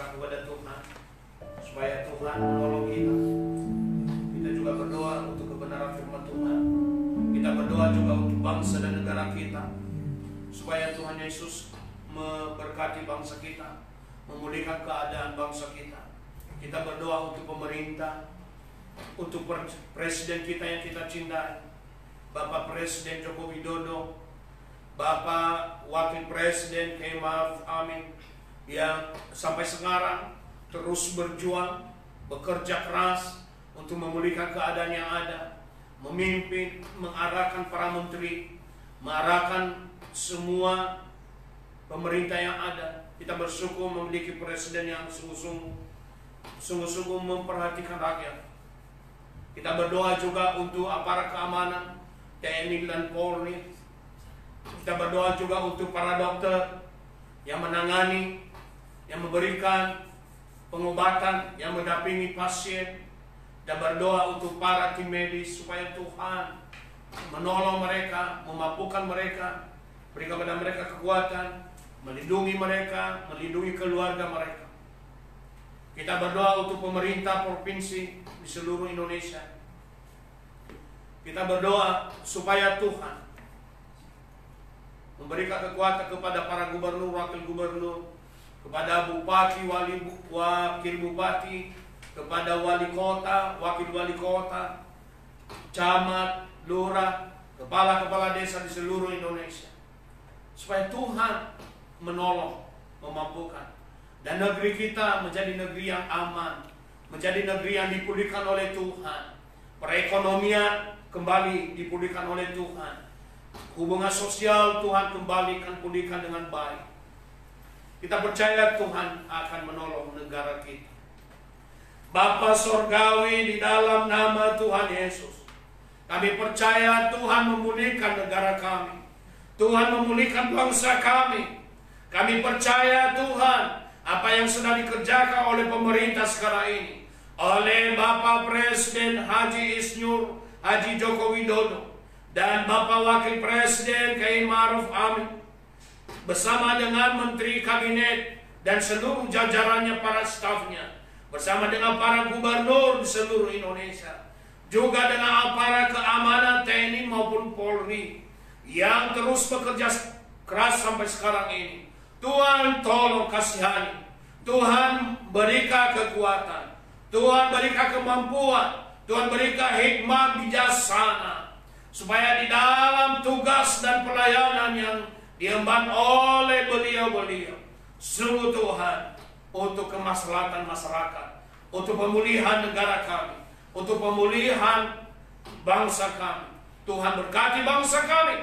berharap kepada Tuhan supaya Tuhan menolong kita. Kita juga berdoa untuk kebenaran firman Tuhan. Kita berdoa juga untuk bangsa dan negara kita, supaya Tuhan Yesus memberkati bangsa kita, memulihkan keadaan bangsa kita. Kita berdoa untuk pemerintah, untuk presiden kita yang kita cintai, Bapak Presiden Joko Widodo, Bapak Wakil Presiden Kiai Ma'ruf Amin, yang sampai sekarang terus berjuang, bekerja keras untuk memulihkan keadaan yang ada, memimpin, mengarahkan para menteri, mengarahkan semua pemerintah yang ada. Kita bersyukur memiliki presiden yang sungguh-sungguh memperhatikan rakyat. Kita berdoa juga untuk aparat keamanan, TNI dan Polri. Kita berdoa juga untuk para dokter yang menangani, yang memberikan pengobatan, yang mendampingi pasien. Dan berdoa untuk para tim medis supaya Tuhan menolong mereka, memampukan mereka, berikan kepada mereka kekuatan, melindungi mereka, melindungi keluarga mereka. Kita berdoa untuk pemerintah provinsi di seluruh Indonesia. Kita berdoa supaya Tuhan memberikan kekuatan kepada para gubernur, wakil gubernur, kepada bupati, wakil bupati, kepada wali kota, wakil wali kota, camat, lurah, kepala-kepala desa di seluruh Indonesia. Supaya Tuhan menolong, memampukan. Dan negeri kita menjadi negeri yang aman, menjadi negeri yang dipulihkan oleh Tuhan. Perekonomian kembali dipulihkan oleh Tuhan. Hubungan sosial Tuhan kembalikan, pulihkan dengan baik. Kita percaya Tuhan akan menolong negara kita. Bapa Sorgawi, di dalam nama Tuhan Yesus, kami percaya Tuhan memulihkan negara kami. Tuhan memulihkan bangsa kami. Kami percaya Tuhan, apa yang sedang dikerjakan oleh pemerintah sekarang ini, oleh Bapak Presiden Haji Isnyur Haji Joko Widodo, dan Bapak Wakil Presiden Kiai Ma'ruf Amin, bersama dengan Menteri Kabinet dan seluruh jajarannya, para stafnya, bersama dengan para gubernur di seluruh Indonesia, juga dengan aparat keamanan TNI maupun Polri yang terus bekerja keras sampai sekarang ini. Tuhan tolong kasihani, Tuhan berikan kekuatan, Tuhan berikan kemampuan, Tuhan berikan hikmat bijaksana, supaya di dalam tugas dan pelayanan yang diemban oleh beliau-beliau, sungguh Tuhan, untuk kemaslahatan masyarakat, untuk pemulihan negara kami, untuk pemulihan bangsa kami. Tuhan berkati bangsa kami.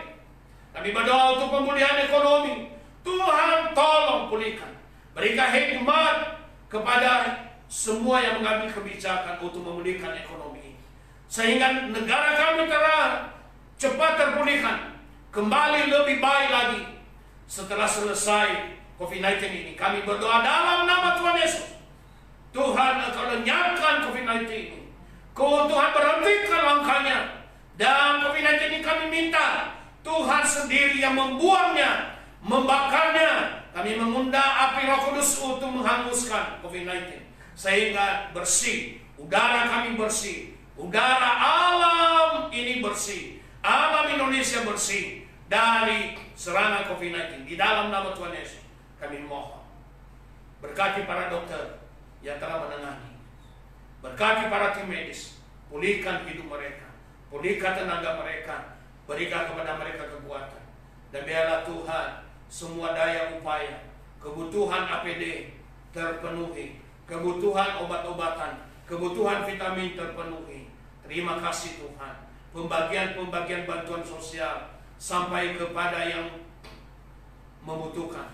Kami berdoa untuk pemulihan ekonomi. Tuhan tolong pulihkan. Berikan hikmat kepada semua yang mengambil kebijakan untuk memulihkan ekonomi, sehingga negara kami cepat terpulihkan, kembali lebih baik lagi setelah selesai COVID-19 ini. Kami berdoa dalam nama Tuhan Yesus. Tuhan akan lenyapkan COVID-19 ini. Tuhan berhentikan langkahnya. Dan COVID-19 ini kami minta Tuhan sendiri yang membuangnya, membakarnya. Kami mengundang api Roh Kudus untuk menghanguskan COVID-19, sehingga bersih, udara kami bersih, udara alam ini bersih, alam Indonesia bersih dari serangan COVID-19. Di dalam nama Tuhan Yesus kami mohon, berkati para dokter yang telah menangani, berkati para tim medis, pulihkan hidup mereka, pulihkan tenaga mereka, berikan kepada mereka kekuatan. Dan biarlah Tuhan semua daya upaya, kebutuhan APD terpenuhi, kebutuhan obat-obatan, kebutuhan vitamin terpenuhi. Terima kasih Tuhan. Pembagian bantuan sosial sampai kepada yang membutuhkan.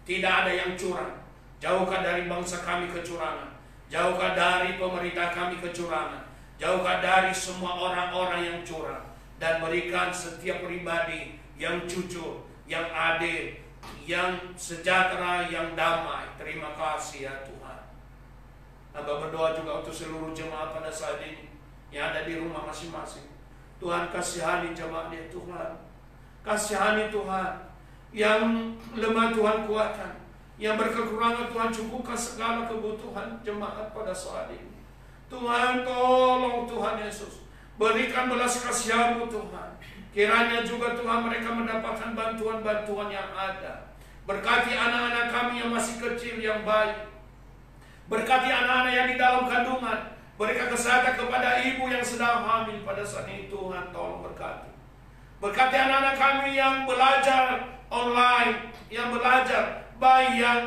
Tidak ada yang curang. Jauhkan dari bangsa kami kecurangan. Jauhkan dari pemerintah kami kecurangan. Jauhkan dari semua orang-orang yang curang. Dan berikan setiap pribadi yang jujur, yang adil, yang sejahtera, yang damai. Terima kasih ya Tuhan. Hamba berdoa juga untuk seluruh jemaat pada saat ini yang ada di rumah masing-masing. Tuhan kasihani jemaatnya Tuhan. Kasihani Tuhan. Yang lemah Tuhan kuatkan, yang berkekurangan, Tuhan cukupkan segala kebutuhan jemaat pada saat ini. Tuhan tolong Tuhan Yesus, berikan belas kasihan-Mu Tuhan. Kiranya juga Tuhan mereka mendapatkan bantuan-bantuan yang ada. Berkati anak-anak kami yang masih kecil yang baik. Berkati anak-anak yang di dalam kandungan. Berikan kesehatan kepada ibu yang sedang hamil pada saat ini, Tuhan tolong berkati. Berkati anak-anak kami yang belajar online, yang belajar baik yang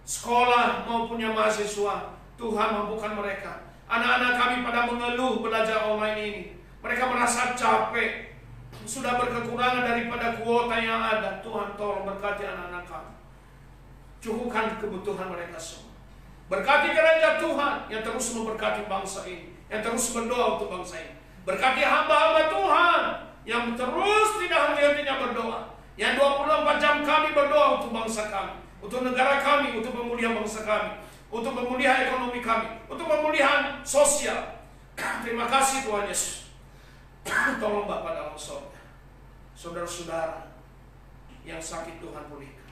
sekolah maupun yang mahasiswa. Tuhan mampukan mereka. Anak-anak kami pada mengeluh belajar online ini. Mereka merasa capek, sudah berkekurangan daripada kuota yang ada. Tuhan tolong berkati anak-anak kami. Cukupkan kebutuhan mereka semua. Berkati gereja Tuhan yang terus memberkati bangsa ini, yang terus berdoa untuk bangsa ini. Berkati hamba-hamba Tuhan yang terus tidak henti-hentinya berdoa. Yang 24 jam kami berdoa untuk bangsa kami, untuk negara kami, untuk pemulihan bangsa kami, untuk pemulihan ekonomi kami, untuk pemulihan sosial. Terima kasih Tuhan Yesus. Tolong Bapa dalam sorga, saudara-saudara yang sakit Tuhan pulihkan.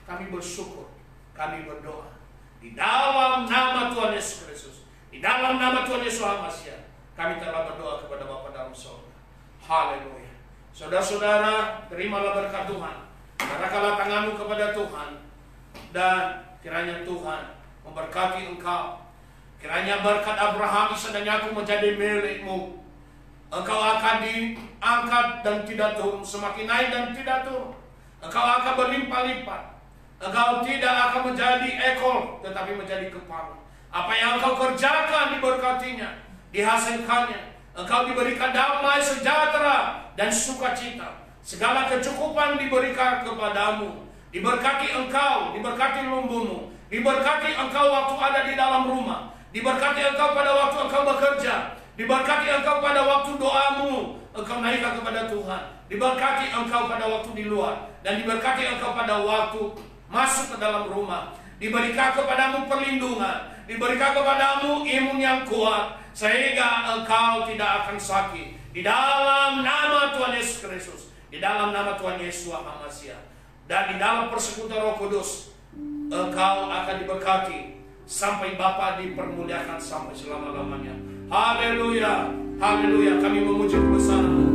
Kami bersyukur, kami berdoa di dalam nama Tuhan Yesus Kristus, di dalam nama Tuhan Yesus Al-Masih. Kami telah berdoa kepada Bapa dalam sorga. Haleluya. Saudara-saudara, terimalah berkat Tuhan. Arahkanlah tanganmu kepada Tuhan, dan kiranya Tuhan memberkati engkau. Kiranya berkat Abraham, Ishak dan Yakub menjadi milikmu. Engkau akan diangkat dan tidak turun, semakin naik dan tidak turun. Engkau akan berlimpah-limpah. Engkau tidak akan menjadi ekor, tetapi menjadi kepala. Apa yang engkau kerjakan diberkatinya, dihasilkannya. Engkau diberikan damai, sejahtera, dan sukacita. Segala kecukupan diberikan kepadamu. Diberkati engkau, diberkati lumbumu. Diberkati engkau waktu ada di dalam rumah. Diberkati engkau pada waktu engkau bekerja. Diberkati engkau pada waktu doamu engkau naikkan kepada Tuhan. Diberkati engkau pada waktu di luar. Dan diberkati engkau pada waktu masuk ke dalam rumah. Diberikan kepadamu perlindungan. Diberikan kepadamu imun yang kuat, sehingga engkau tidak akan sakit. Di dalam nama Tuhan Yesus Kristus, di dalam nama Tuhan Yesus Al-Masih, dan di dalam persekutuan Roh Kudus, engkau akan diberkati sampai Bapa dipermuliakan sampai selama-lamanya. Haleluya, haleluya. Kami memuji kebesaran-Mu.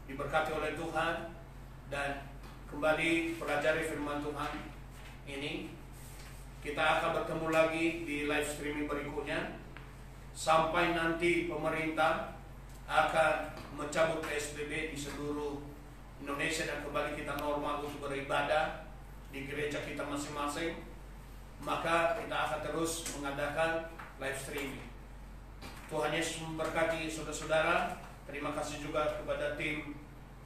Diberkati oleh Tuhan, dan kembali pelajari firman Tuhan ini. Kita akan bertemu lagi di live streaming berikutnya sampai nanti pemerintah akan mencabut PSBB di seluruh Indonesia dan kembali kita normal untuk beribadah di gereja kita masing-masing. Maka kita akan terus mengadakan live streaming. Tuhan Yesus memberkati saudara-saudara. Terima kasih juga kepada tim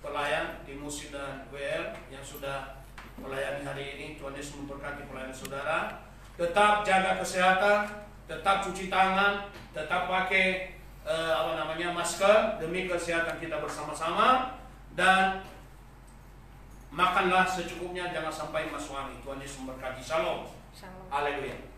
pelayan, tim musik dan WL yang sudah melayani hari ini. Tuhan Yesus memberkati pelayanan saudara. Tetap jaga kesehatan, tetap cuci tangan, tetap pakai masker demi kesehatan kita bersama-sama. Dan makanlah secukupnya, jangan sampai masuk angin. Tuhan Yesus memberkati. Shalom. Shalom. Haleluya.